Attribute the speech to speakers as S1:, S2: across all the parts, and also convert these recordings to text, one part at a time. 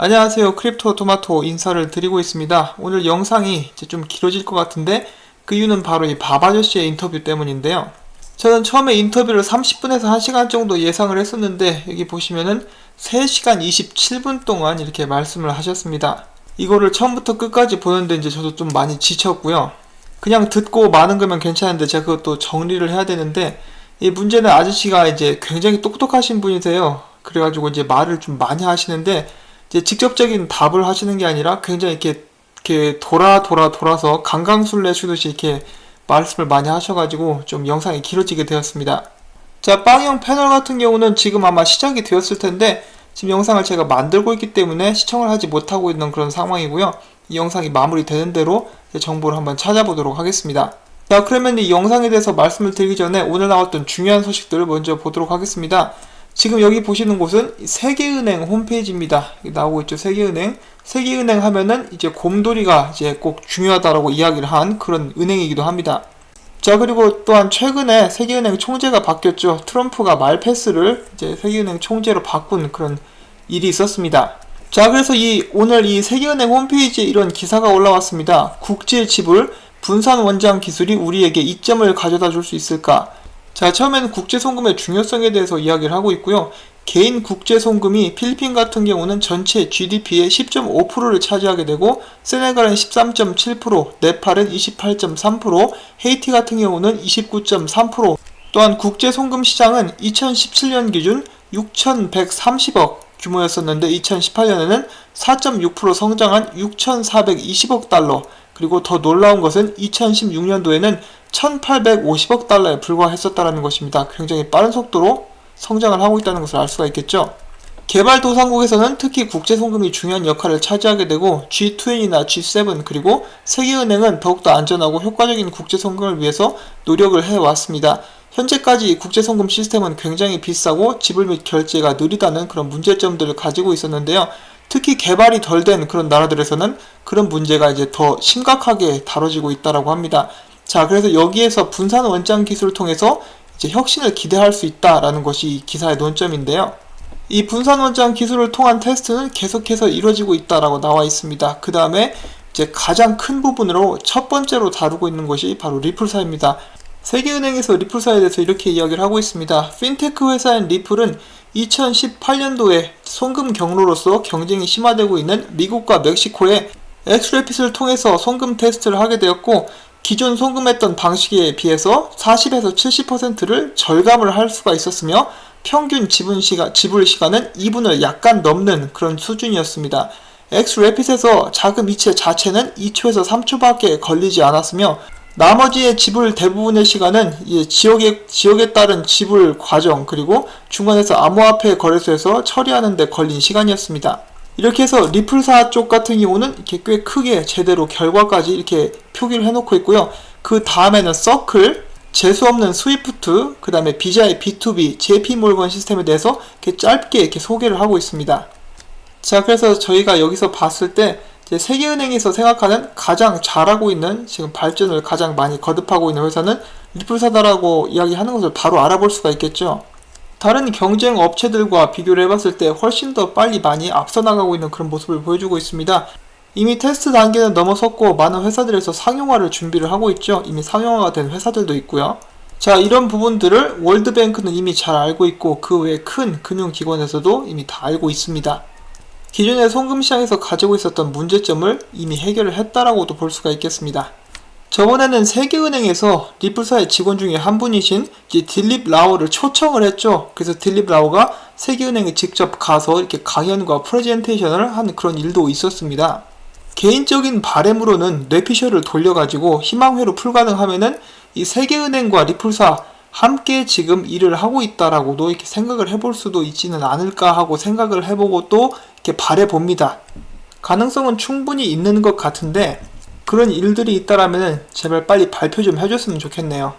S1: 안녕하세요. 크립토 토마토 인사를 드리고 있습니다. 오늘 영상이 이제 좀 길어질 것 같은데 그 이유는 바로 이 밥 아저씨의 인터뷰 때문인데요. 저는 처음에 인터뷰를 30분에서 1시간 정도 예상을 했었는데 여기 보시면은 3시간 27분 동안 이렇게 말씀을 하셨습니다. 이거를 처음부터 끝까지 보는데 이제 저도 좀 많이 지쳤고요. 그냥 듣고 마는 거면 괜찮은데 제가 그것도 정리를 해야 되는데 이 문제는 아저씨가 이제 굉장히 똑똑하신 분이세요. 그래가지고 이제 말을 좀 많이 하시는데 이제 직접적인 답을 하시는 게 아니라 굉장히 이렇게 돌아서 강강술래 주듯이 이렇게 말씀을 많이 하셔가지고 좀 영상이 길어지게 되었습니다. 자, 빵형 패널 같은 경우는 지금 아마 시작이 되었을 텐데 지금 영상을 제가 만들고 있기 때문에 시청을 하지 못하고 있는 그런 상황이고요. 이 영상이 마무리되는 대로 정보를 한번 찾아보도록 하겠습니다. 자, 그러면 이 영상에 대해서 말씀을 드리기 전에 오늘 나왔던 중요한 소식들을 먼저 보도록 하겠습니다. 지금 여기 보시는 곳은 세계은행 홈페이지입니다. 여기 나오고 있죠. 세계은행. 세계은행 하면은 이제 곰돌이가 이제 꼭 중요하다라고 이야기를 한 그런 은행이기도 합니다. 자, 그리고 또한 최근에 세계은행 총재가 바뀌었죠. 트럼프가 말패스를 이제 세계은행 총재로 바꾼 그런 일이 있었습니다. 자, 그래서 오늘 이 세계은행 홈페이지에 이런 기사가 올라왔습니다. 국제 지불 분산 원장 기술이 우리에게 이점을 가져다 줄 수 있을까? 자, 처음에는 국제송금의 중요성에 대해서 이야기를 하고 있고요. 개인 국제송금이 필리핀 같은 경우는 전체 GDP의 10.5%를 차지하게 되고 세네갈은 13.7%, 네팔은 28.3%, 헤이티 같은 경우는 29.3%. 또한 국제송금 시장은 2017년 기준 6,130억 규모였었는데 2018년에는 4.6% 성장한 6,420억 달러. 그리고 더 놀라운 것은 2016년도에는 1,850억 달러에 불과했었다는 것입니다. 굉장히 빠른 속도로 성장을 하고 있다는 것을 알 수가 있겠죠. 개발도상국에서는 특히 국제송금이 중요한 역할을 차지하게 되고 G20이나 G7 그리고 세계은행은 더욱더 안전하고 효과적인 국제송금을 위해서 노력을 해왔습니다. 현재까지 국제송금 시스템은 굉장히 비싸고 지불 및 결제가 느리다는 그런 문제점들을 가지고 있었는데요. 특히 개발이 덜 된 그런 나라들에서는 그런 문제가 이제 더 심각하게 다뤄지고 있다라고 합니다. 자, 그래서 여기에서 분산 원장 기술을 통해서 이제 혁신을 기대할 수 있다라는 것이 이 기사의 논점인데요. 이 분산 원장 기술을 통한 테스트는 계속해서 이루어지고 있다라고 나와 있습니다. 그 다음에 이제 가장 큰 부분으로 첫 번째로 다루고 있는 것이 바로 리플사입니다. 세계은행에서 리플사에 대해서 이렇게 이야기를 하고 있습니다. 핀테크 회사인 리플은 2018년도에 송금 경로로서 경쟁이 심화되고 있는 미국과 멕시코의 엑스레핏을 통해서 송금 테스트를 하게 되었고 기존 송금했던 방식에 비해서 40에서 70%를 절감을 할 수가 있었으며 평균 지불 시간은 2분을 약간 넘는 그런 수준이었습니다. 엑스레핏에서 자금 이체 자체는 2초에서 3초밖에 걸리지 않았으며 나머지의 지불 대부분의 시간은 지역에 따른 지불 과정 그리고 중간에서 암호화폐 거래소에서 처리하는 데 걸린 시간이었습니다. 이렇게 해서 리플사 쪽 같은 경우는 이렇게 꽤 크게 제대로 결과까지 이렇게 표기를 해놓고 있고요. 그 다음에는 서클, 재수없는 스위프트, 그 다음에 비자의 B2B, JP몰건 시스템에 대해서 이렇게 짧게 이렇게 소개를 하고 있습니다. 자, 그래서 저희가 여기서 봤을 때 세계은행에서 생각하는 가장 잘하고 있는 지금 발전을 가장 많이 거듭하고 있는 회사는 리플사다라고 이야기하는 것을 바로 알아볼 수가 있겠죠. 다른 경쟁 업체들과 비교를 해봤을 때 훨씬 더 빨리 많이 앞서 나가고 있는 그런 모습을 보여주고 있습니다. 이미 테스트 단계는 넘어섰고 많은 회사들에서 상용화를 준비를 하고 있죠. 이미 상용화가 된 회사들도 있고요. 자, 이런 부분들을 월드뱅크는 이미 잘 알고 있고 그 외 큰 금융기관에서도 이미 다 알고 있습니다. 기존의 송금 시장에서 가지고 있었던 문제점을 이미 해결을 했다라고도 볼 수가 있겠습니다. 저번에는 세계은행에서 리플사의 직원 중에 한 분이신 딜립 라오를 초청을 했죠. 그래서 딜립 라오가 세계은행에 직접 가서 이렇게 강연과 프레젠테이션을 하는 그런 일도 있었습니다. 개인적인 바람으로는 뇌피셜을 돌려가지고 희망회로 불가능하면은 이 세계은행과 리플사 함께 지금 일을 하고 있다라고도 이렇게 생각을 해볼 수도 있지는 않을까 하고 생각을 해보고 또 이렇게 바라봅니다. 가능성은 충분히 있는 것 같은데 그런 일들이 있다라면 제발 빨리 발표 좀 해줬으면 좋겠네요.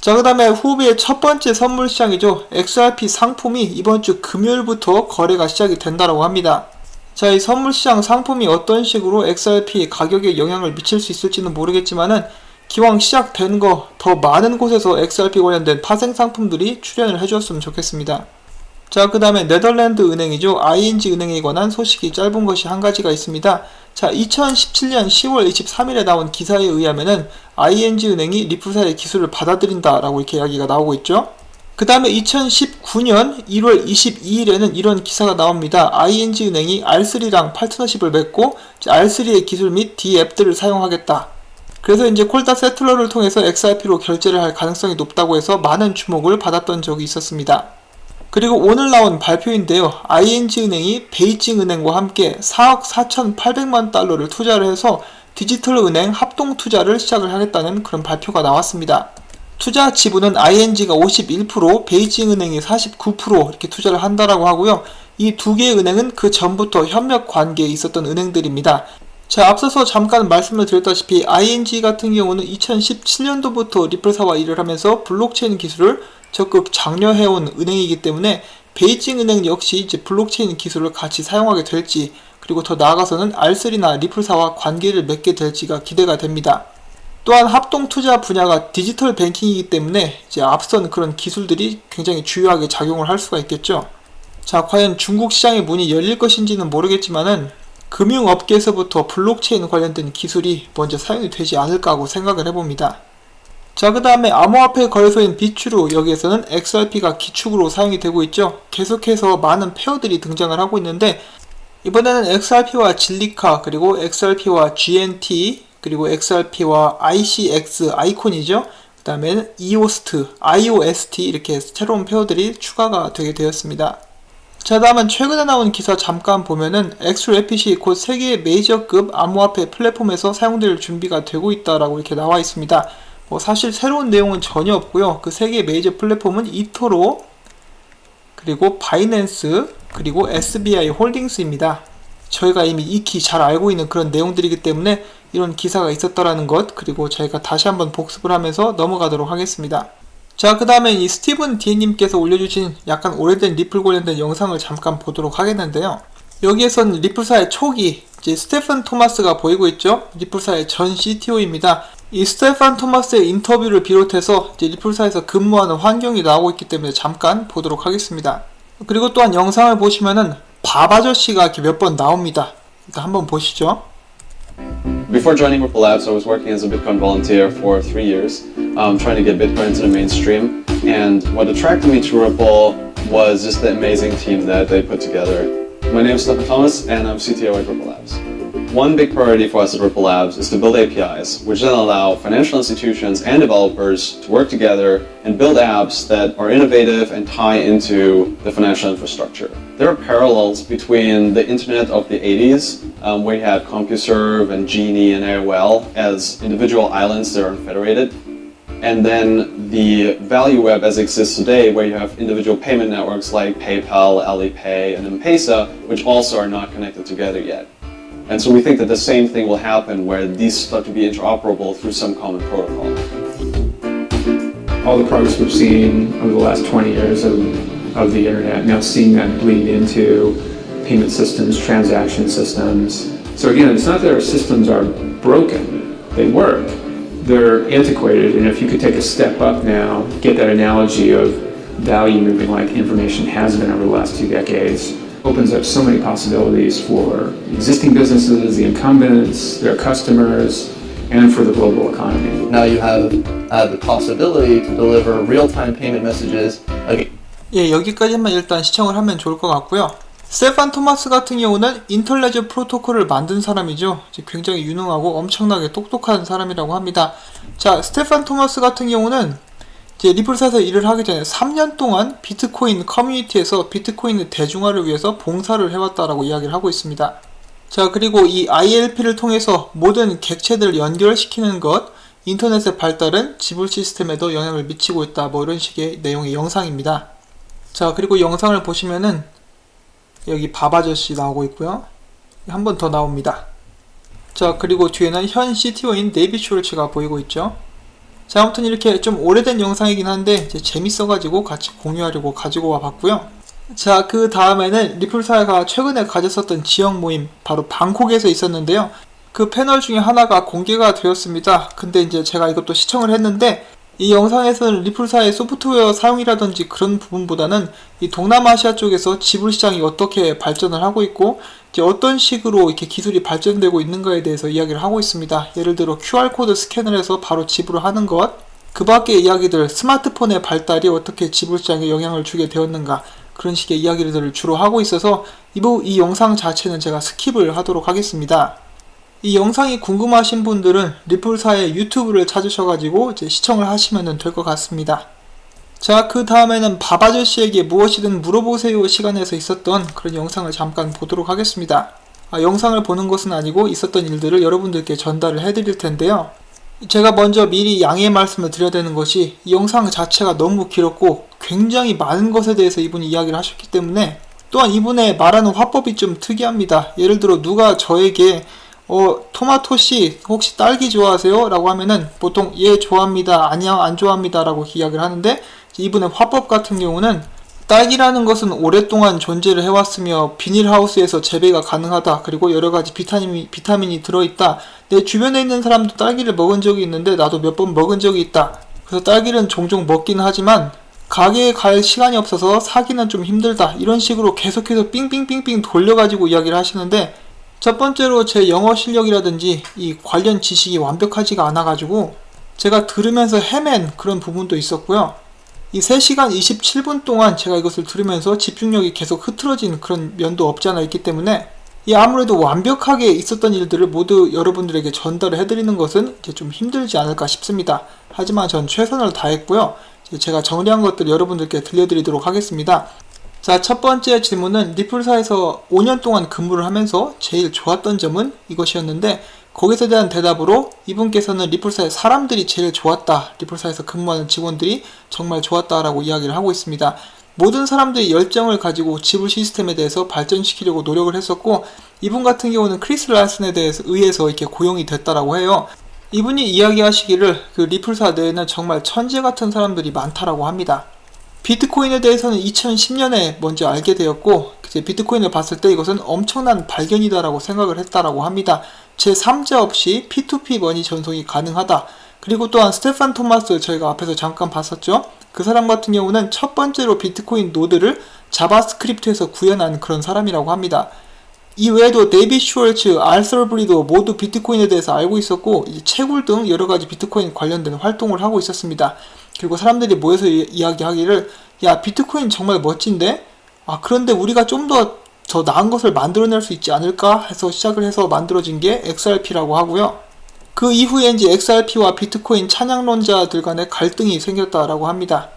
S1: 자, 그 다음에 후비의 첫 번째 선물 시장이죠. XRP 상품이 이번 주 금요일부터 거래가 시작이 된다라고 합니다. 자, 이 선물 시장 상품이 어떤 식으로 XRP 가격에 영향을 미칠 수 있을지는 모르겠지만은 기왕 시작된 거 더 많은 곳에서 XRP 관련된 파생 상품들이 출연을 해주었으면 좋겠습니다. 자, 그 다음에 네덜란드 은행이죠. ING 은행에 관한 소식이 짧은 것이 한 가지가 있습니다. 자, 2017년 10월 23일에 나온 기사에 의하면은 ING 은행이 리플사의 기술을 받아들인다라고 이렇게 이야기가 나오고 있죠. 그 다음에 2019년 1월 22일에는 이런 기사가 나옵니다. ING 은행이 R3랑 파트너십을 맺고 R3의 기술 및 D 앱들을 사용하겠다. 그래서 이제 콜다 세틀러를 통해서 XRP로 결제를 할 가능성이 높다고 해서 많은 주목을 받았던 적이 있었습니다. 그리고 오늘 나온 발표인데요. ING 은행이 베이징 은행과 함께 4억 4,800만 달러를 투자를 해서 디지털 은행 합동 투자를 시작을 하겠다는 그런 발표가 나왔습니다. 투자 지분은 ING가 51%, 베이징 은행이 49% 이렇게 투자를 한다라고 하고요. 이 두 개의 은행은 그 전부터 협력 관계에 있었던 은행들입니다. 자, 앞서서 잠깐 말씀을 드렸다시피 ING 같은 경우는 2017년도부터 리플사와 일을 하면서 블록체인 기술을 적극 장려해온 은행이기 때문에 베이징 은행 역시 이제 블록체인 기술을 같이 사용하게 될지, 그리고 더 나아가서는 R3나 리플사와 관계를 맺게 될지가 기대가 됩니다. 또한 합동 투자 분야가 디지털 뱅킹이기 때문에 이제 앞선 그런 기술들이 굉장히 주요하게 작용을 할 수가 있겠죠. 자, 과연 중국 시장의 문이 열릴 것인지는 모르겠지만은 금융업계에서부터 블록체인 관련된 기술이 먼저 사용이 되지 않을까 하고 생각을 해봅니다. 자, 그 다음에 암호화폐 거래소인 비추루, 여기에서는 XRP가 기축으로 사용이 되고 있죠. 계속해서 많은 페어들이 등장을 하고 있는데 이번에는 XRP와 진리카, 그리고 XRP와 GNT, 그리고 XRP와 ICX, 아이콘이죠. 그 다음에는 EOST, IOST 이렇게 새로운 페어들이 추가가 되게 되었습니다. 자, 다음은 최근에 나온 기사 잠깐 보면은 XRP이 곧 세계의 메이저급 암호화폐 플랫폼에서 사용될 준비가 되고 있다라고 이렇게 나와 있습니다. 사실 새로운 내용은 전혀 없고요. 그 세계의 메이저 플랫폼은 이토로, 그리고 바이낸스, 그리고 SBI 홀딩스입니다. 저희가 이미 익히 잘 알고 있는 그런 내용들이기 때문에 이런 기사가 있었다라는 것, 그리고 저희가 다시 한번 복습을 하면서 넘어가도록 하겠습니다. 자, 그 다음에 이 스티븐 D님께서 올려주신 약간 오래된 리플 관련된 영상을 잠깐 보도록 하겠는데요. 여기에선 리플사의 초기, 이제 스테판 토마스가 보이고 있죠. 리플사의 전 CTO입니다. 이 스테판 토마스의 인터뷰를 비롯해서 이제 리플사에서 근무하는 환경이 나오고 있기 때문에 잠깐 보도록 하겠습니다. 그리고 또한 영상을 보시면은 밥 아저씨가 이렇게 몇 번 나옵니다. 일단 한번 보시죠.
S2: Before joining Ripple Labs, I was working as a Bitcoin volunteer for 3 years, trying to get Bitcoin into the mainstream. And what attracted me to Ripple was just the amazing team that they put together. My name is Stefan Thomas, and I'm CTO at Ripple Labs. One big priority for us at Ripple Labs is to build APIs, which then allow financial institutions and developers to work together and build apps that are innovative and tie into the financial infrastructure. There are parallels between the internet of the 80s, where you had CompuServe and Genie and AOL as individual islands that are unfederated, and then the value web as it exists today, where you have individual payment networks like PayPal, Alipay, and M-Pesa, which also are not connected together yet. And so we think that the same thing will happen where these start to be interoperable through some common protocol.
S3: All the progress we've seen over the last 20 years of the internet, now seeing that bleed into payment systems, transaction systems. So again, it's not that our systems are broken, they work. They're antiquated, and if you could take a step up now, get that analogy of value moving like information has been over the last 2 decades, opens up so many possibilities for existing businesses, the incumbents, their customers, and for the global economy.
S4: Now you have the possibility to deliver real-time payment messages.
S1: 예, 여기까지만 일단 시청을 하면 좋을 것 같고요. 스테판 토마스 같은 경우는 인터레저 프로토콜을 만든 사람이죠. 굉장히 유능하고 엄청나게 똑똑한 사람이라고 합니다. 자, 스테판 토마스 같은 경우는 이제 리플사에서 일을 하기 전에 3년 동안 비트코인 커뮤니티에서 비트코인의 대중화를 위해서 봉사를 해왔다라고 이야기를 하고 있습니다. 자, 그리고 이 ILP를 통해서 모든 객체들을 연결시키는 것, 인터넷의 발달은 지불 시스템에도 영향을 미치고 있다, 뭐 이런 식의 내용의 영상입니다. 자, 그리고 영상을 보시면은 여기 밥 아저씨 나오고 있고요. 한 번 더 나옵니다. 자, 그리고 뒤에는 현 CTO인 데이빗 숄츠가 보이고 있죠. 자, 아무튼 이렇게 좀 오래된 영상이긴 한데 이제 재밌어가지고 같이 공유하려고 가지고 와봤고요. 자, 그 다음에는 리플사가 최근에 가졌었던 지역 모임, 바로 방콕에서 있었는데요. 그 패널 중에 하나가 공개가 되었습니다. 근데 이제 제가 이것도 시청을 했는데 이 영상에서는 리플사의 소프트웨어 사용이라든지 그런 부분보다는 이 동남아시아 쪽에서 지불 시장이 어떻게 발전을 하고 있고 이제 어떤 식으로 이렇게 기술이 발전되고 있는가에 대해서 이야기를 하고 있습니다. 예를 들어 QR코드 스캔을 해서 바로 지불을 하는 것, 그 밖의 이야기들, 스마트폰의 발달이 어떻게 지불 시장에 영향을 주게 되었는가, 그런 식의 이야기들을 주로 하고 있어서 이 영상 자체는 제가 스킵을 하도록 하겠습니다. 이 영상이 궁금하신 분들은 리플사의 유튜브를 찾으셔가지고 이제 시청을 하시면 될 것 같습니다. 자, 그 다음에는 밥 아저씨에게 무엇이든 물어보세요 시간에서 있었던 그런 영상을 잠깐 보도록 하겠습니다. 영상을 보는 것은 아니고 있었던 일들을 여러분들께 전달을 해드릴 텐데요. 제가 먼저 미리 양해의 말씀을 드려야 되는 것이 이 영상 자체가 너무 길었고 굉장히 많은 것에 대해서 이분이 이야기를 하셨기 때문에, 또한 이분의 말하는 화법이 좀 특이합니다. 예를 들어 누가 저에게 토마토씨 혹시 딸기 좋아하세요? 라고 하면은 보통 예 좋아합니다, 아니요 안 좋아합니다 라고 이야기를 하는데, 이분의 화법 같은 경우는 딸기라는 것은 오랫동안 존재를 해왔으며 비닐하우스에서 재배가 가능하다. 그리고 여러가지 비타민이 들어있다. 내 주변에 있는 사람도 딸기를 먹은 적이 있는데 나도 몇 번 먹은 적이 있다. 그래서 딸기는 종종 먹긴 하지만 가게에 갈 시간이 없어서 사기는 좀 힘들다. 이런 식으로 계속해서 삥삥삥삥 돌려가지고 이야기를 하시는데, 첫 번째로 제 영어 실력이라든지 이 관련 지식이 완벽하지가 않아가지고 제가 들으면서 헤맨 그런 부분도 있었고요. 이 3시간 27분 동안 제가 이것을 들으면서 집중력이 계속 흐트러진 그런 면도 없지 않아 있기 때문에 이 아무래도 완벽하게 있었던 일들을 모두 여러분들에게 전달을 해드리는 것은 이제 좀 힘들지 않을까 싶습니다. 하지만 전 최선을 다했고요. 제가 정리한 것들 여러분들께 들려드리도록 하겠습니다. 자, 첫 번째 질문은 리플사에서 5년 동안 근무를 하면서 제일 좋았던 점은 이것이었는데, 거기서 대한 대답으로 이분께서는 리플사의 사람들이 제일 좋았다. 리플사에서 근무하는 직원들이 정말 좋았다라고 이야기를 하고 있습니다. 모든 사람들이 열정을 가지고 지불 시스템에 대해서 발전시키려고 노력을 했었고, 이분 같은 경우는 크리스 랄슨에 의해서 이렇게 고용이 됐다라고 해요. 이분이 이야기하시기를 그 리플사 내에는 정말 천재 같은 사람들이 많다라고 합니다. 비트코인에 대해서는 2010년에 먼저 알게 되었고, 이제 비트코인을 봤을 때 이것은 엄청난 발견이다라고 생각을 했다라고 합니다. 제3자 없이 P2P 머니 전송이 가능하다. 그리고 또한 스테판 토마스 저희가 앞에서 잠깐 봤었죠. 그 사람 같은 경우는 첫 번째로 비트코인 노드를 자바스크립트에서 구현한 그런 사람이라고 합니다. 이 외에도 데이빗 슈월츠, 알서 브리도 모두 비트코인에 대해서 알고 있었고, 채굴 등 여러가지 비트코인 관련된 활동을 하고 있었습니다. 그리고 사람들이 모여서 이야기하기를, 야, 비트코인 정말 멋진데? 그런데 우리가 좀 더 나은 것을 만들어낼 수 있지 않을까 해서 시작을 해서 만들어진 게 XRP라고 하고요. 그 이후에 이제 XRP와 비트코인 찬양론자들 간의 갈등이 생겼다라고 합니다.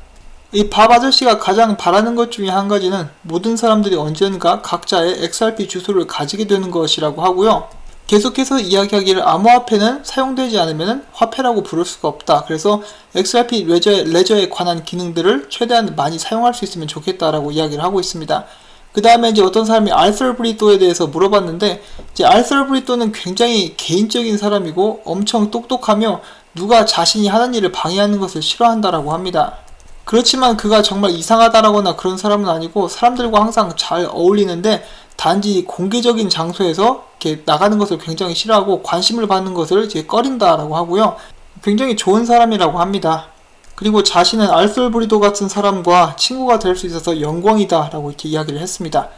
S1: 이 밥 아저씨가 가장 바라는 것 중에 한 가지는 모든 사람들이 언젠가 각자의 XRP 주소를 가지게 되는 것이라고 하고요. 계속해서 이야기하기를 암호화폐는 사용되지 않으면 화폐라고 부를 수가 없다. 그래서 XRP 레저에 관한 기능들을 최대한 많이 사용할 수 있으면 좋겠다라고 이야기를 하고 있습니다. 그 다음에 이제 어떤 사람이 알서 브리도에 대해서 물어봤는데, 이제 알서 브리도는 굉장히 개인적인 사람이고 엄청 똑똑하며 누가 자신이 하는 일을 방해하는 것을 싫어한다라고 합니다. 그렇지만 그가 정말 이상하다라거나 그런 사람은 아니고 사람들과 항상 잘 어울리는데, 단지 공개적인 장소에서 이렇게 나가는 것을 굉장히 싫어하고 관심을 받는 것을 이제 꺼린다라고 하고요. 굉장히 좋은 사람이라고 합니다. 그리고 자신은 알솔 브리도 같은 사람과 친구가 될 수 있어서 영광이다 라고 이렇게 이야기를 했습니다.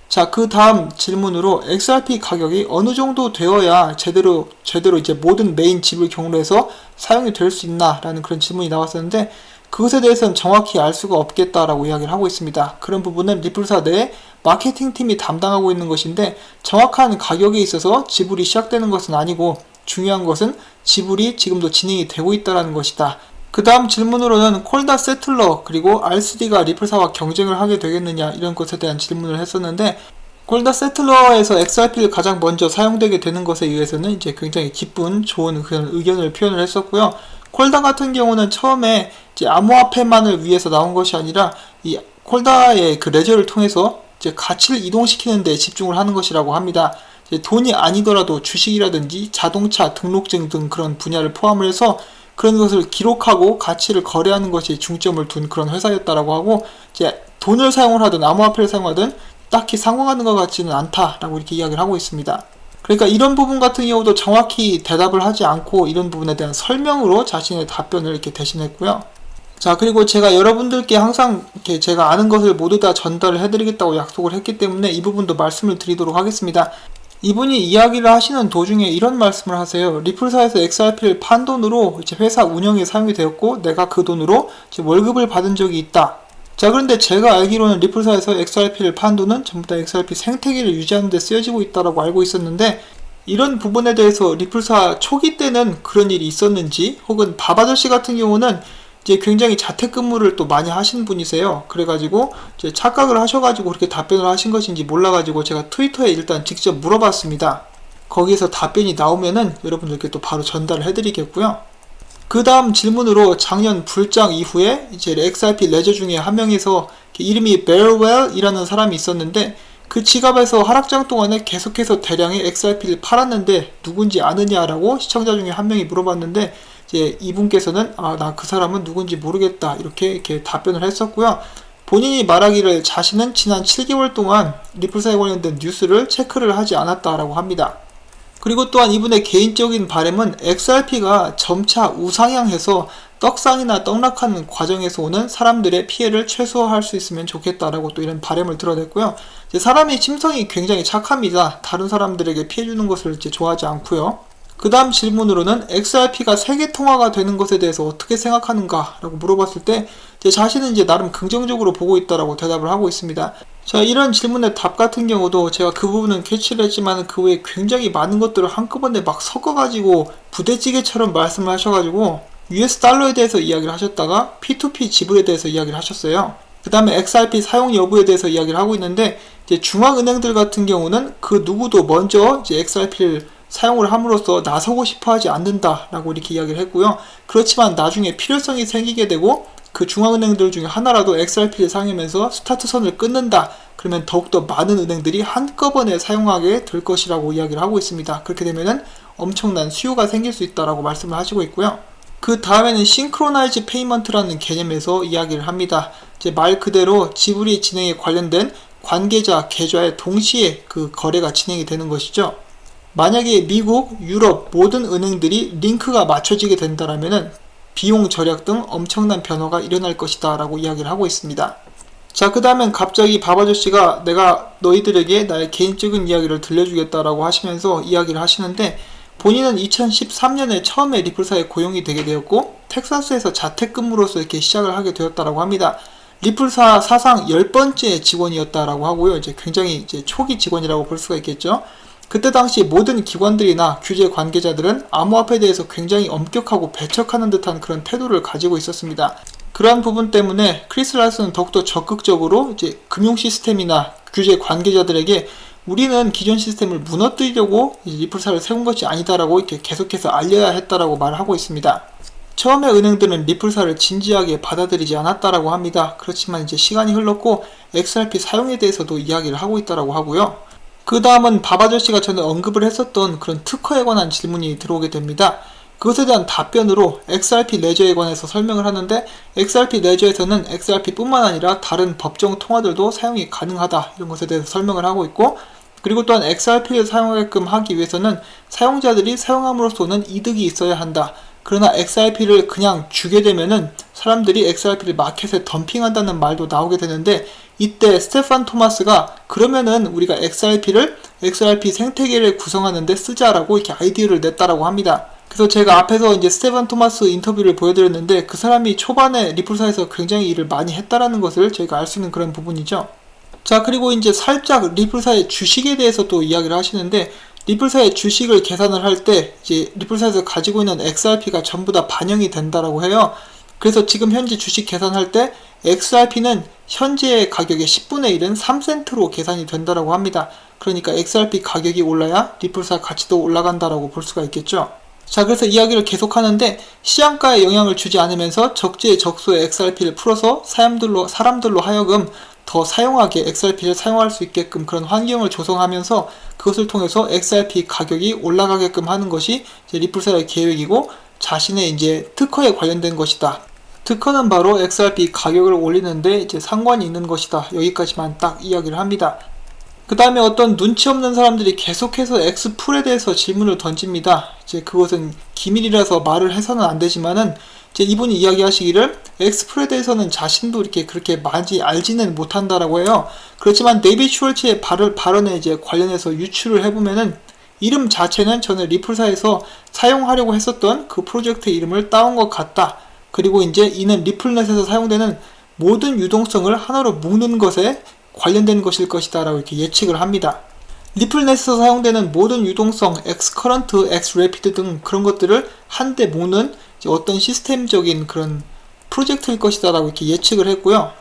S1: 자, 그 다음 질문으로 XRP 가격이 어느 정도 되어야 제대로 이제 모든 메인 지불 경로에서 사용이 될 수 있나 라는 그런 질문이 나왔었는데, 그것에 대해서는 정확히 알 수가 없겠다라고 이야기를 하고 있습니다. 그런 부분은 리플사 내에 마케팅 팀이 담당하고 있는 것인데, 정확한 가격에 있어서 지불이 시작되는 것은 아니고 중요한 것은 지불이 지금도 진행이 되고 있다는 것이다. 그 다음 질문으로는 콜다 세틀러 그리고 RCD가 리플사와 경쟁을 하게 되겠느냐 이런 것에 대한 질문을 했었는데, 콜다 세틀러에서 XRP를 가장 먼저 사용되게 되는 것에 의해서는 이제 굉장히 기쁜 좋은 그런 의견을 표현을 했었고요. 콜다 같은 경우는 처음에 이제 암호화폐만을 위해서 나온 것이 아니라 이 콜다의 그 레저를 통해서 이제 가치를 이동시키는 데 집중을 하는 것이라고 합니다. 이제 돈이 아니더라도 주식이라든지 자동차 등록증 등 그런 분야를 포함을 해서 그런 것을 기록하고 가치를 거래하는 것이 중점을 둔 그런 회사였다라고 하고, 이제 돈을 사용을 하든 암호화폐를 사용하든 딱히 상관하는 것 같지는 않다라고 이렇게 이야기를 하고 있습니다. 그러니까 이런 부분 같은 경우도 정확히 대답을 하지 않고 이런 부분에 대한 설명으로 자신의 답변을 이렇게 대신했고요. 자, 그리고 제가 여러분들께 항상 이렇게 제가 아는 것을 모두 다 전달을 해드리겠다고 약속을 했기 때문에 이 부분도 말씀을 드리도록 하겠습니다. 이분이 이야기를 하시는 도중에 이런 말씀을 하세요. 리플사에서 XRP를 판 돈으로 이제 회사 운영에 사용이 되었고 내가 그 돈으로 이제 월급을 받은 적이 있다. 자, 그런데 제가 알기로는 리플사에서 XRP를 판 돈은 전부 다 XRP 생태계를 유지하는 데 쓰여지고 있다고 알고 있었는데 이런 부분에 대해서 리플사 초기 때는 그런 일이 있었는지 혹은 밥아저씨 같은 경우는 이제 굉장히 자택근무를 또 많이 하시는 분이세요. 그래가지고 이제 착각을 하셔가지고 그렇게 답변을 하신 것인지 몰라가지고 제가 트위터에 일단 직접 물어봤습니다. 거기에서 답변이 나오면은 여러분들께 또 바로 전달을 해드리겠고요. 그 다음 질문으로 작년 불장 이후에 이제 XRP 레저 중에 한 명에서 이름이 베어웰이라는 사람이 있었는데 그 지갑에서 하락장 동안에 계속해서 대량의 XRP를 팔았는데 누군지 아느냐라고 시청자 중에 한 명이 물어봤는데 이제 이분께서는 나 그 사람은 누군지 모르겠다 이렇게 답변을 했었고요. 본인이 말하기를 자신은 지난 7개월 동안 리플사에 관련된 뉴스를 체크를 하지 않았다라고 합니다. 그리고 또한 이분의 개인적인 바람은 XRP가 점차 우상향해서 떡상이나 떡락하는 과정에서 오는 사람들의 피해를 최소화할 수 있으면 좋겠다라고 또 이런 바람을 드러냈고요. 이제 사람의 심성이 굉장히 착합니다. 다른 사람들에게 피해 주는 것을 이제 좋아하지 않고요. 그 다음 질문으로는 XRP가 세계 통화가 되는 것에 대해서 어떻게 생각하는가 라고 물어봤을 때 제 자신은 이제 나름 긍정적으로 보고 있다라고 대답을 하고 있습니다. 자, 이런 질문의 답 같은 경우도 제가 그 부분은 캐치를 했지만 그 외에 굉장히 많은 것들을 한꺼번에 막 섞어가지고 부대찌개처럼 말씀을 하셔가지고 US 달러에 대해서 이야기를 하셨다가 P2P 지불에 대해서 이야기를 하셨어요. 그 다음에 XRP 사용 여부에 대해서 이야기를 하고 있는데 이제 중앙은행들 같은 경우는 그 누구도 먼저 이제 XRP를 사용을 함으로써 나서고 싶어 하지 않는다라고 이렇게 이야기를 했고요. 그렇지만 나중에 필요성이 생기게 되고 그 중앙은행들 중에 하나라도 XRP를 사용하면서 스타트선을 끊는다. 그러면 더욱더 많은 은행들이 한꺼번에 사용하게 될 것이라고 이야기를 하고 있습니다. 그렇게 되면은 엄청난 수요가 생길 수 있다라고 말씀을 하시고 있고요. 그 다음에는 싱크로나이즈 페이먼트라는 개념에서 이야기를 합니다. 이제 말 그대로 지불이 진행에 관련된 관계자, 계좌에 동시에 그 거래가 진행이 되는 것이죠. 만약에 미국, 유럽 모든 은행들이 링크가 맞춰지게 된다라면은 비용 절약 등 엄청난 변화가 일어날 것이다 라고 이야기를 하고 있습니다. 자, 그 다음엔 갑자기 밥아저씨가 내가 너희들에게 나의 개인적인 이야기를 들려주겠다라고 하시면서 이야기를 하시는데 본인은 2013년에 처음에 리플사에 고용이 되게 되었고 텍사스에서 자택근무로서 이렇게 시작을 하게 되었다라고 합니다. 리플사 사상 10번째 직원이었다라고 하고요. 이제 굉장히 이제 초기 직원이라고 볼 수가 있겠죠. 그때 당시 모든 기관들이나 규제 관계자들은 암호화폐에 대해서 굉장히 엄격하고 배척하는 듯한 그런 태도를 가지고 있었습니다. 그러한 부분 때문에 크리스 라슨은 더욱더 적극적으로 이제 금융 시스템이나 규제 관계자들에게 우리는 기존 시스템을 무너뜨리려고 리플사를 세운 것이 아니다라고 이렇게 계속해서 알려야 했다라고 말을 하고 있습니다. 처음에 은행들은 리플사를 진지하게 받아들이지 않았다라고 합니다. 그렇지만 이제 시간이 흘렀고 XRP 사용에 대해서도 이야기를 하고 있다라고 하고요. 그 다음은 밥아저씨가 전에 언급을 했었던 그런 특허에 관한 질문이 들어오게 됩니다. 그것에 대한 답변으로 XRP 레저에 관해서 설명을 하는데 XRP 레저에서는 XRP 뿐만 아니라 다른 법정 통화들도 사용이 가능하다 이런 것에 대해서 설명을 하고 있고 그리고 또한 XRP를 사용하게끔 하기 위해서는 사용자들이 사용함으로써 오는 이득이 있어야 한다. 그러나 XRP를 그냥 주게 되면은 사람들이 XRP를 마켓에 덤핑한다는 말도 나오게 되는데 이때 스테판 토마스가 그러면은 우리가 XRP 생태계를 구성하는데 쓰자라고 이렇게 아이디어를 냈다라고 합니다. 그래서 제가 앞에서 이제 스테판 토마스 인터뷰를 보여드렸는데 그 사람이 초반에 리플사에서 굉장히 일을 많이 했다라는 것을 저희가 알 수 있는 그런 부분이죠. 자, 그리고 이제 살짝 리플사의 주식에 대해서 또 이야기를 하시는데 리플사의 주식을 계산을 할 때 이제 리플사에서 가지고 있는 XRP가 전부 다 반영이 된다라고 해요. 그래서 지금 현재 주식 계산할 때 XRP는 현재의 가격의 10분의 1은 3센트로 계산이 된다라고 합니다. 그러니까 XRP 가격이 올라야 리플사 가치도 올라간다라고 볼 수가 있겠죠. 자, 그래서 이야기를 계속하는데 시장가에 영향을 주지 않으면서 적재적소의 XRP를 풀어서 사람들로 하여금 더 사용하게 XRP를 사용할 수 있게끔 그런 환경을 조성하면서 그것을 통해서 XRP 가격이 올라가게끔 하는 것이 이제 리플사의 계획이고 자신의 이제 특허에 관련된 것이다. 특허는 바로 XRP 가격을 올리는데 이제 상관이 있는 것이다. 여기까지만 딱 이야기를 합니다. 그 다음에 어떤 눈치 없는 사람들이 계속해서 엑스풀에 대해서 질문을 던집니다. 이제 그것은 기밀이라서 말을 해서는 안 되지만은 이제 이분이 이야기하시기를 엑스풀에 대해서는 자신도 이렇게 그렇게 많이 알지는 못한다라고 해요. 그렇지만 데이빗 슈월츠의 발언에 이제 관련해서 유추를 해보면은 이름 자체는 저는 리플사에서 사용하려고 했었던 그 프로젝트 이름을 따온 것 같다. 그리고 이제 이는 리플넷에서 사용되는 모든 유동성을 하나로 묶는 것에 관련된 것일 것이다 라고 이렇게 예측을 합니다. 리플넷에서 사용되는 모든 유동성, 엑스커런트, 엑스래피드 등 그런 것들을 한데 묶는 어떤 시스템적인 그런 프로젝트일 것이다 라고 이렇게 예측을 했고요.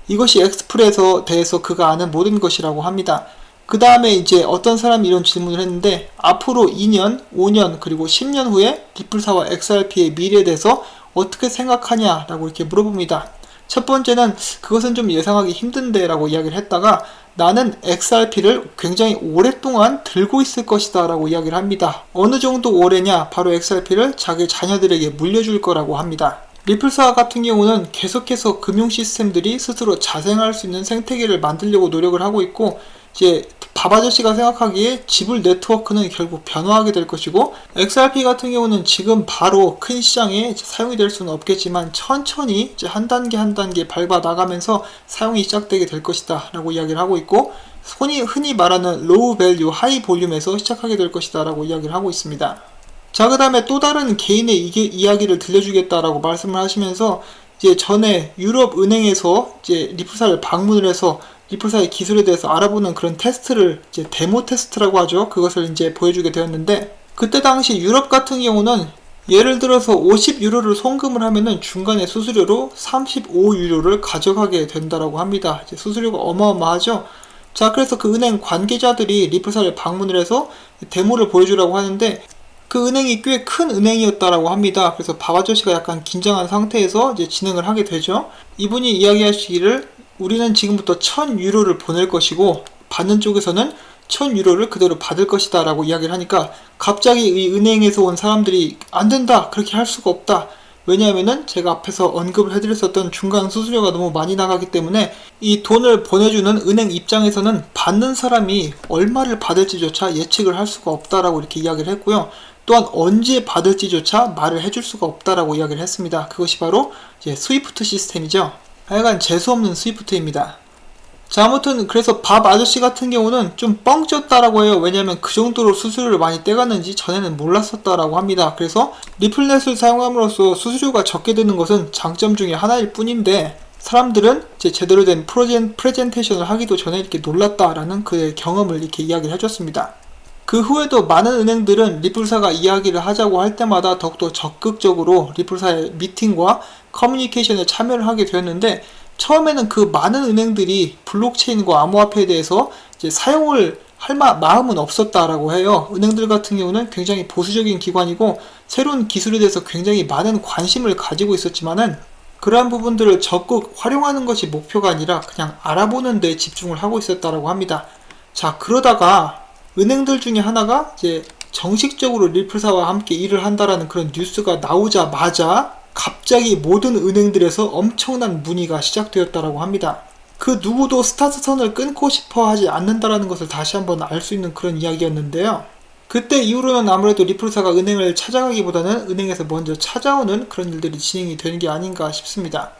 S1: 이것이 엑스풀에서 대해서 그가 아는 모든 것이라고 합니다. 그 다음에 이제 어떤 사람이 이런 질문을 했는데 앞으로 2년, 5년, 그리고 10년 후에 리플사와 XRP의 미래에 대해서 어떻게 생각하냐 라고 이렇게 물어봅니다. 첫 번째는 그것은 좀 예상하기 힘든데 라고 이야기를 했다가 나는 XRP를 굉장히 오랫동안 들고 있을 것이다 라고 이야기를 합니다. 어느 정도 오래냐? 바로 XRP를 자기 자녀들에게 물려줄 거라고 합니다. 리플사 같은 경우는 계속해서 금융 시스템들이 스스로 자생할 수 있는 생태계를 만들려고 노력을 하고 있고 이제 밥 아저씨가 생각하기에 지불 네트워크는 결국 변화하게 될 것이고 XRP 같은 경우는 지금 바로 큰 시장에 사용이 될 수는 없겠지만 천천히 이제 한 단계 한 단계 밟아 나가면서 사용이 시작되게 될 것이다 라고 이야기를 하고 있고 흔히 말하는 로우 밸류 하이 볼륨에서 시작하게 될 것이다 라고 이야기를 하고 있습니다. 자, 그 다음에 또 다른 개인의 이야기를 들려주겠다라고 말씀을 하시면서 이제 전에 유럽 은행에서 이제 리플사를 방문을 해서 리플사의 기술에 대해서 알아보는 그런 테스트를 이제 데모 테스트라고 하죠. 그것을 이제 보여주게 되었는데 그때 당시 유럽 같은 경우는 예를 들어서 50유로를 송금을 하면은 중간에 수수료로 35유로를 가져가게 된다라고 합니다. 이제 수수료가 어마어마하죠. 자, 그래서 그 은행 관계자들이 리플사를 방문을 해서 데모를 보여주라고 하는데 그 은행이 꽤 큰 은행이었다라고 합니다. 그래서 밥 아저씨가 약간 긴장한 상태에서 이제 진행을 하게 되죠. 이분이 이야기하시기를 우리는 지금부터 1000유로를 보낼 것이고 받는 쪽에서는 1000유로를 그대로 받을 것이다 라고 이야기를 하니까 갑자기 이 은행에서 온 사람들이 안 된다, 그렇게 할 수가 없다. 왜냐하면은 제가 앞에서 언급을 해드렸었던 중간 수수료가 너무 많이 나가기 때문에 이 돈을 보내주는 은행 입장에서는 받는 사람이 얼마를 받을지조차 예측을 할 수가 없다라고 이렇게 이야기를 했고요. 또한 언제 받을지조차 말을 해줄 수가 없다라고 이야기를 했습니다. 그것이 바로 이제 스위프트 시스템이죠. 하여간 재수없는 스위프트입니다. 자, 아무튼 그래서 밥 아저씨 같은 경우는 좀 뻥쳤다라고 해요. 왜냐하면 그 정도로 수수료를 많이 떼갔는지 전에는 몰랐었다라고 합니다. 그래서 리플넷을 사용함으로써 수수료가 적게 드는 것은 장점 중에 하나일 뿐인데 사람들은 이제 제대로 된 프레젠테이션을 하기도 전에 이렇게 놀랐다라는 그의 경험을 이렇게 이야기를 해줬습니다. 그 후에도 많은 은행들은 리플사가 이야기를 하자고 할 때마다 더욱더 적극적으로 리플사의 미팅과 커뮤니케이션에 참여를 하게 되었는데 처음에는 그 많은 은행들이 블록체인과 암호화폐에 대해서 이제 사용을 할 마음은 없었다라고 해요. 은행들 같은 경우는 굉장히 보수적인 기관이고 새로운 기술에 대해서 굉장히 많은 관심을 가지고 있었지만은 그러한 부분들을 적극 활용하는 것이 목표가 아니라 그냥 알아보는 데 집중을 하고 있었다라고 합니다. 자, 그러다가 은행들 중에 하나가 이제 정식적으로 리플사와 함께 일을 한다라는 그런 뉴스가 나오자마자 갑자기 모든 은행들에서 엄청난 문의가 시작되었다라고 합니다. 그 누구도 스타트선을 끊고 싶어 하지 않는다라는 것을 다시 한번 알 수 있는 그런 이야기였는데요. 그때 이후로는 아무래도 리플사가 은행을 찾아가기보다는 은행에서 먼저 찾아오는 그런 일들이 진행이 되는 게 아닌가 싶습니다.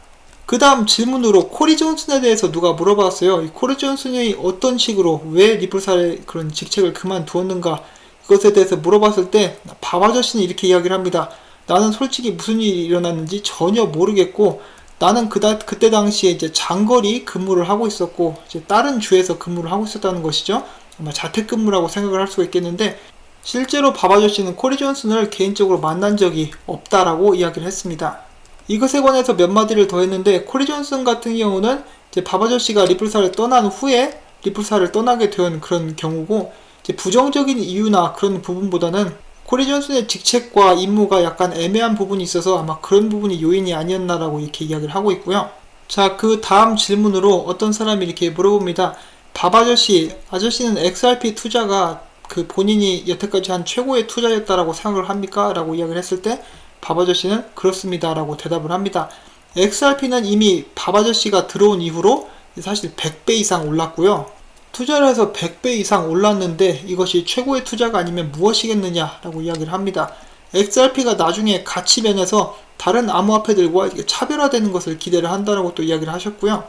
S1: 그 다음 질문으로 코리 존슨에 대해서 누가 물어봤어요. 이 코리 존슨이 어떤 식으로 왜 리플사의 그런 직책을 그만두었는가 이것에 대해서 물어봤을 때 밥 아저씨는 이렇게 이야기를 합니다. 나는 솔직히 무슨 일이 일어났는지 전혀 모르겠고 나는 그때 당시에 이제 장거리 근무를 하고 있었고 이제 다른 주에서 근무를 하고 있었다는 것이죠. 아마 자택근무라고 생각을 할 수가 있겠는데 실제로 밥 아저씨는 코리 존슨을 개인적으로 만난 적이 없다라고 이야기를 했습니다. 이것에 관해서 몇 마디를 더 했는데 코리 존슨 같은 경우는 이제 밥 아저씨가 리플사를 떠난 후에 리플사를 떠나게 된 그런 경우고 이제 부정적인 이유나 그런 부분보다는 코리 존슨의 직책과 임무가 약간 애매한 부분이 있어서 아마 그런 부분이 요인이 아니었나라고 이렇게 이야기를 하고 있고요. 자, 그 다음 질문으로 어떤 사람이 이렇게 물어봅니다. 밥 아저씨는 XRP 투자가 그 본인이 여태까지 한 최고의 투자였다라고 생각을 합니까? 라고 이야기를 했을 때 밥 아저씨는 그렇습니다 라고 대답을 합니다. XRP는 이미 밥 아저씨가 들어온 이후로 사실 100배 이상 올랐고요. 투자를 해서 100배 이상 올랐는데 이것이 최고의 투자가 아니면 무엇이겠느냐라고 이야기를 합니다. XRP가 나중에 가치 면에서 다른 암호화폐들과 차별화되는 것을 기대를 한다라고 또 이야기를 하셨고요.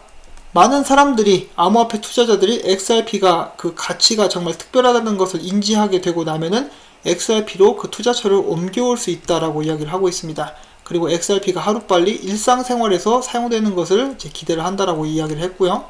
S1: 많은 사람들이 암호화폐 투자자들이 XRP가 그 가치가 정말 특별하다는 것을 인지하게 되고 나면은 XRP로 그 투자처를 옮겨올 수 있다라고 이야기를 하고 있습니다. 그리고 XRP가 하루빨리 일상생활에서 사용되는 것을 이제 기대를 한다라고 이야기를 했고요.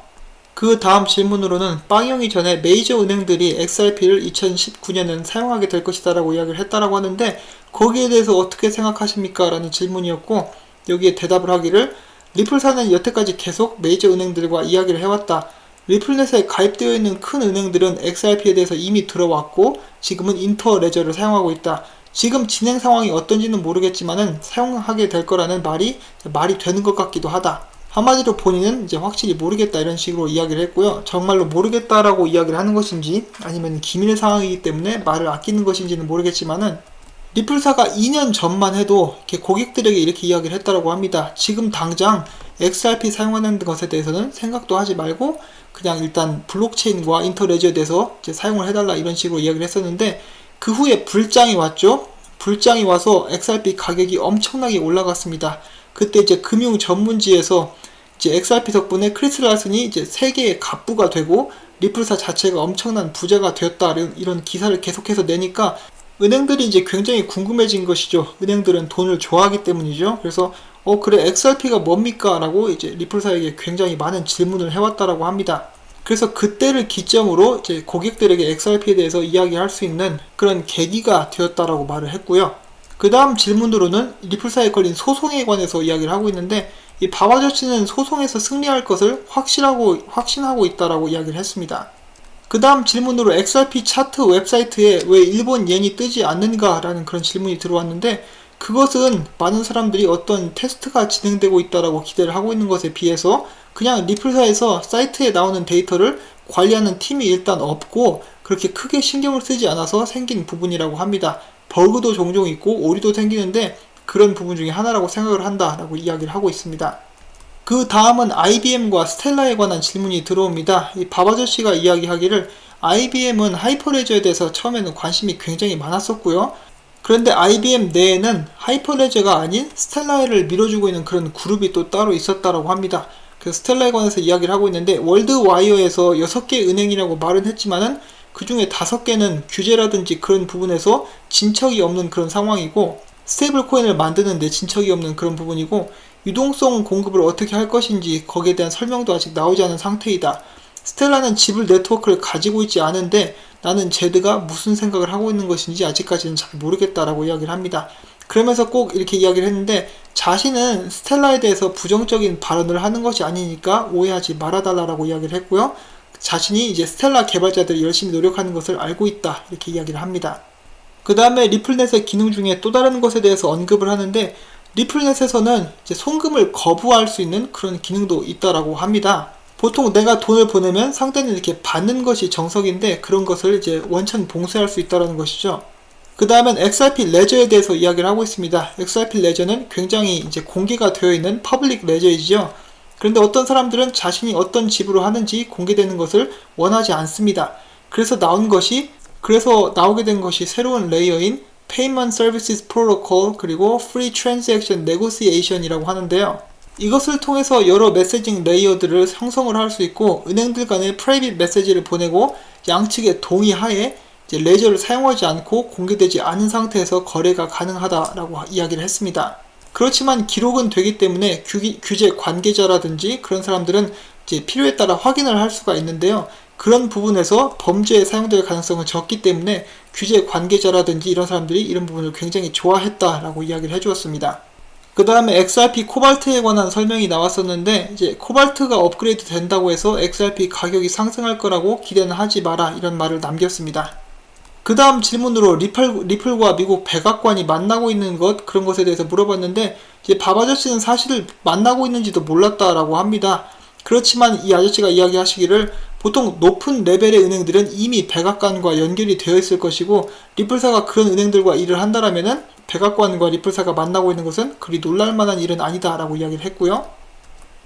S1: 그 다음 질문으로는 빵형이 전에 메이저 은행들이 XRP를 2019년은 사용하게 될 것이다 라고 이야기를 했다라고 하는데 거기에 대해서 어떻게 생각하십니까? 라는 질문이었고 여기에 대답을 하기를 리플사는 여태까지 계속 메이저 은행들과 이야기를 해왔다. 리플넷에 가입되어 있는 큰 은행들은 XRP에 대해서 이미 들어왔고 지금은 인터레저를 사용하고 있다. 지금 진행 상황이 어떤지는 모르겠지만은 사용하게 될 거라는 말이 되는 것 같기도 하다. 한마디로 본인은 이제 확실히 모르겠다 이런 식으로 이야기를 했고요. 정말로 모르겠다라고 이야기를 하는 것인지 아니면 기밀 상황이기 때문에 말을 아끼는 것인지는 모르겠지만은 리플사가 2년 전만 해도 이렇게 고객들에게 이렇게 이야기를 했다라고 합니다. 지금 당장 XRP 사용하는 것에 대해서는 생각도 하지 말고 그냥 일단 블록체인과 인터레저에 대해서 이제 사용을 해달라 이런 식으로 이야기를 했었는데 그 후에 불장이 왔죠. 불장이 와서 XRP 가격이 엄청나게 올라갔습니다. 그때 이제 금융 전문지에서 이제 XRP 덕분에 크리스 랄슨이 이제 세계의 갑부가 되고 리플사 자체가 엄청난 부자가 되었다 이런 기사를 계속해서 내니까 은행들이 이제 굉장히 궁금해진 것이죠. 은행들은 돈을 좋아하기 때문이죠. 그래서 그래 XRP가 뭡니까? 라고 이제 리플사에게 굉장히 많은 질문을 해왔다라고 합니다. 그래서 그때를 기점으로 이제 고객들에게 XRP에 대해서 이야기할 수 있는 그런 계기가 되었다라고 말을 했고요. 그 다음 질문으로는 리플사에 걸린 소송에 관해서 이야기를 하고 있는데 이 바바저씨는 소송에서 승리할 것을 확신하고 있다라고 이야기를 했습니다. 그 다음 질문으로 XRP 차트 웹사이트에 왜 일본 옌이 뜨지 않는가 라는 그런 질문이 들어왔는데 그것은 많은 사람들이 어떤 테스트가 진행되고 있다라고 기대를 하고 있는 것에 비해서 그냥 리플사에서 사이트에 나오는 데이터를 관리하는 팀이 일단 없고 그렇게 크게 신경을 쓰지 않아서 생긴 부분이라고 합니다. 버그도 종종 있고 오류도 생기는데 그런 부분 중에 하나라고 생각을 한다라고 이야기를 하고 있습니다. 그 다음은 IBM과 스텔라에 관한 질문이 들어옵니다. 이 바바저씨가 이야기하기를 IBM은 하이퍼레저에 대해서 처음에는 관심이 굉장히 많았었고요. 그런데 IBM 내에는 하이퍼레저가 아닌 스텔라를 밀어주고 있는 그런 그룹이 또 따로 있었다라고 합니다. 그래서 스텔라에 관해서 이야기를 하고 있는데 월드와이어에서 6개 은행이라고 말은 했지만은 그 중에 5개는 규제라든지 그런 부분에서 진척이 없는 그런 상황이고 스테이블 코인을 만드는데 진척이 없는 그런 부분이고 유동성 공급을 어떻게 할 것인지 거기에 대한 설명도 아직 나오지 않은 상태이다. 스텔라는 지불 네트워크를 가지고 있지 않은데 나는 제드가 무슨 생각을 하고 있는 것인지 아직까지는 잘 모르겠다라고 이야기를 합니다. 그러면서 꼭 이렇게 이야기를 했는데 자신은 스텔라에 대해서 부정적인 발언을 하는 것이 아니니까 오해하지 말아달라고 이야기를 했고요. 자신이 이제 스텔라 개발자들이 열심히 노력하는 것을 알고 있다 이렇게 이야기를 합니다. 그 다음에 리플넷의 기능 중에 또 다른 것에 대해서 언급을 하는데 리플넷에서는 이제 송금을 거부할 수 있는 그런 기능도 있다라고 합니다. 보통 내가 돈을 보내면 상대는 이렇게 받는 것이 정석인데 그런 것을 이제 원천 봉쇄할 수 있다는 것이죠. 그 다음엔 XRP 레저에 대해서 이야기를 하고 있습니다. XRP 레저는 굉장히 이제 공개가 되어 있는 퍼블릭 레저이지요. 그런데 어떤 사람들은 자신이 어떤 지불을 하는지 공개되는 것을 원하지 않습니다. 그래서 나오게 된 것이 새로운 레이어인 Payment Services Protocol 그리고 Free Transaction Negotiation이라고 하는데요. 이것을 통해서 여러 메시징 레이어들을 형성을 할 수 있고 은행들 간에 프라이빗 메시지를 보내고 양측의 동의하에 이제 레저를 사용하지 않고 공개되지 않은 상태에서 거래가 가능하다라고 이야기를 했습니다. 그렇지만 기록은 되기 때문에 규제 관계자라든지 그런 사람들은 이제 필요에 따라 확인을 할 수가 있는데요. 그런 부분에서 범죄에 사용될 가능성은 적기 때문에 규제 관계자라든지 이런 사람들이 이런 부분을 굉장히 좋아했다라고 이야기를 해주었습니다. 그 다음에 XRP 코발트에 관한 설명이 나왔었는데 이제 코발트가 업그레이드 된다고 해서 XRP 가격이 상승할 거라고 기대는 하지 마라 이런 말을 남겼습니다. 그 다음 질문으로 리플과 미국 백악관이 만나고 있는 그런 것에 대해서 물어봤는데 이제 바바저씨는 사실 만나고 있는지도 몰랐다라고 합니다. 그렇지만 이 아저씨가 이야기하시기를 보통 높은 레벨의 은행들은 이미 백악관과 연결이 되어 있을 것이고 리플사가 그런 은행들과 일을 한다라면은 백악관과 리플사가 만나고 있는 것은 그리 놀랄만한 일은 아니다 라고 이야기를 했고요.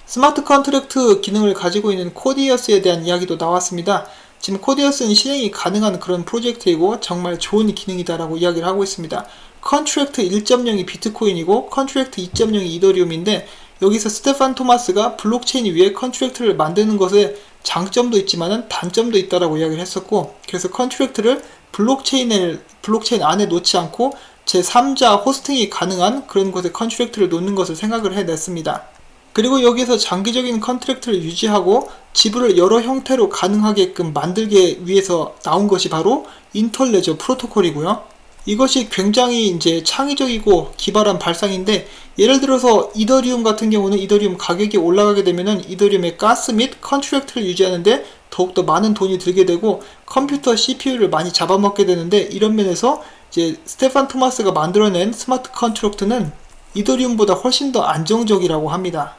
S1: 스마트 컨트랙트 기능을 가지고 있는 코디어스에 대한 이야기도 나왔습니다. 지금 코디어스는 실행이 가능한 그런 프로젝트이고 정말 좋은 기능이다라고 이야기를 하고 있습니다. 컨트랙트 1.0이 비트코인이고 컨트랙트 2.0이 이더리움인데 여기서 스테판 토마스가 블록체인 위에 컨트랙트를 만드는 것에 장점도 있지만은 단점도 있다라고 이야기를 했었고, 그래서 컨트랙트를 블록체인 안에 놓지 않고 제3자 호스팅이 가능한 그런 곳에 컨트랙트를 놓는 것을 생각을 해냈습니다. 그리고 여기서 장기적인 컨트랙트를 유지하고 지불을 여러 형태로 가능하게끔 만들기 위해서 나온 것이 바로 인터레저 프로토콜이고요. 이것이 굉장히 이제 창의적이고 기발한 발상인데, 예를 들어서 이더리움 같은 경우는 이더리움 가격이 올라가게 되면은 이더리움의 가스 및 컨트랙트를 유지하는데 더욱더 많은 돈이 들게 되고 컴퓨터 CPU를 많이 잡아먹게 되는데, 이런 면에서 이제 스테판 토마스가 만들어낸 스마트 컨트랙트는 이더리움보다 훨씬 더 안정적이라고 합니다.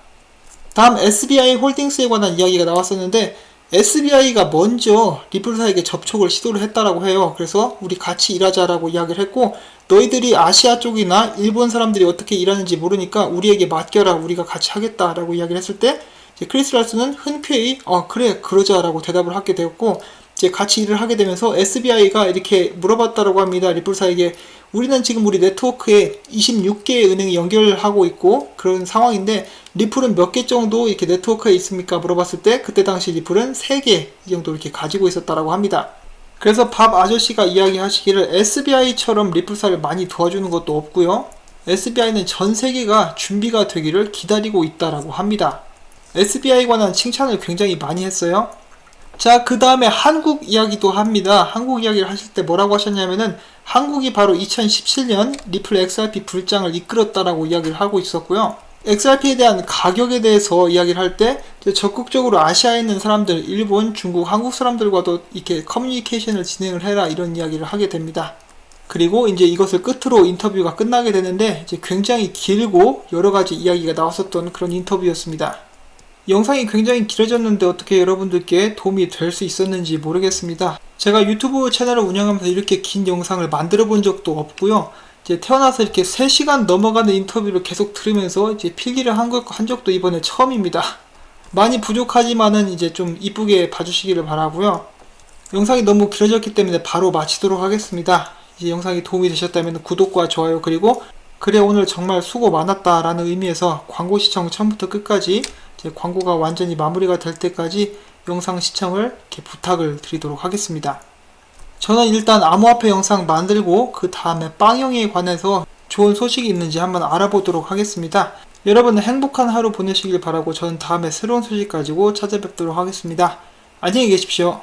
S1: 다음 SBI 홀딩스에 관한 이야기가 나왔었는데, SBI가 먼저 리플사에게 접촉을 시도를 했다라고 해요. 그래서 우리 같이 일하자라고 이야기를 했고, 너희들이 아시아 쪽이나 일본 사람들이 어떻게 일하는지 모르니까 우리에게 맡겨라, 우리가 같이 하겠다라고 이야기를 했을 때 이제 크리스 랄슨은 흔쾌히 그래 그러자라고 대답을 하게 되었고, 이제 같이 일을 하게 되면서 SBI가 이렇게 물어봤다라고 합니다. 리플사에게 우리는 지금 우리 네트워크에 26개의 은행이 연결하고 있고 그런 상황인데 리플은 몇 개 정도 이렇게 네트워크에 있습니까? 물어봤을 때 그때 당시 리플은 3개 이 정도 이렇게 가지고 있었다라고 합니다. 그래서 밥 아저씨가 이야기하시기를 SBI처럼 리플사를 많이 도와주는 것도 없고요. SBI는 전 세계가 준비가 되기를 기다리고 있다라고 합니다. SBI에 관한 칭찬을 굉장히 많이 했어요. 자, 그 다음에 한국 이야기도 합니다. 한국 이야기를 하실 때 뭐라고 하셨냐면은 한국이 바로 2017년 리플 XRP 불장을 이끌었다라고 이야기를 하고 있었고요. XRP에 대한 가격에 대해서 이야기를 할 때 적극적으로 아시아에 있는 사람들, 일본, 중국, 한국 사람들과도 이렇게 커뮤니케이션을 진행을 해라, 이런 이야기를 하게 됩니다. 그리고 이제 이것을 끝으로 인터뷰가 끝나게 되는데 이제 굉장히 길고 여러 가지 이야기가 나왔었던 그런 인터뷰였습니다. 영상이 굉장히 길어졌는데 어떻게 여러분들께 도움이 될 수 있었는지 모르겠습니다. 제가 유튜브 채널을 운영하면서 이렇게 긴 영상을 만들어 본 적도 없고요. 이제 태어나서 이렇게 3시간 넘어가는 인터뷰를 계속 들으면서 이제 필기를 한 적도 이번에 처음입니다. 많이 부족하지만은 이제 좀 이쁘게 봐주시기를 바라고요. 영상이 너무 길어졌기 때문에 바로 마치도록 하겠습니다. 이제 영상이 도움이 되셨다면 구독과 좋아요, 그리고 그래 오늘 정말 수고 많았다 라는 의미에서 광고 시청 처음부터 끝까지 광고가 완전히 마무리가 될 때까지 영상 시청을 이렇게 부탁을 드리도록 하겠습니다. 저는 일단 암호화폐 영상 만들고 그 다음에 빵영에 관해서 좋은 소식이 있는지 한번 알아보도록 하겠습니다. 여러분은 행복한 하루 보내시길 바라고 저는 다음에 새로운 소식 가지고 찾아뵙도록 하겠습니다. 안녕히 계십시오.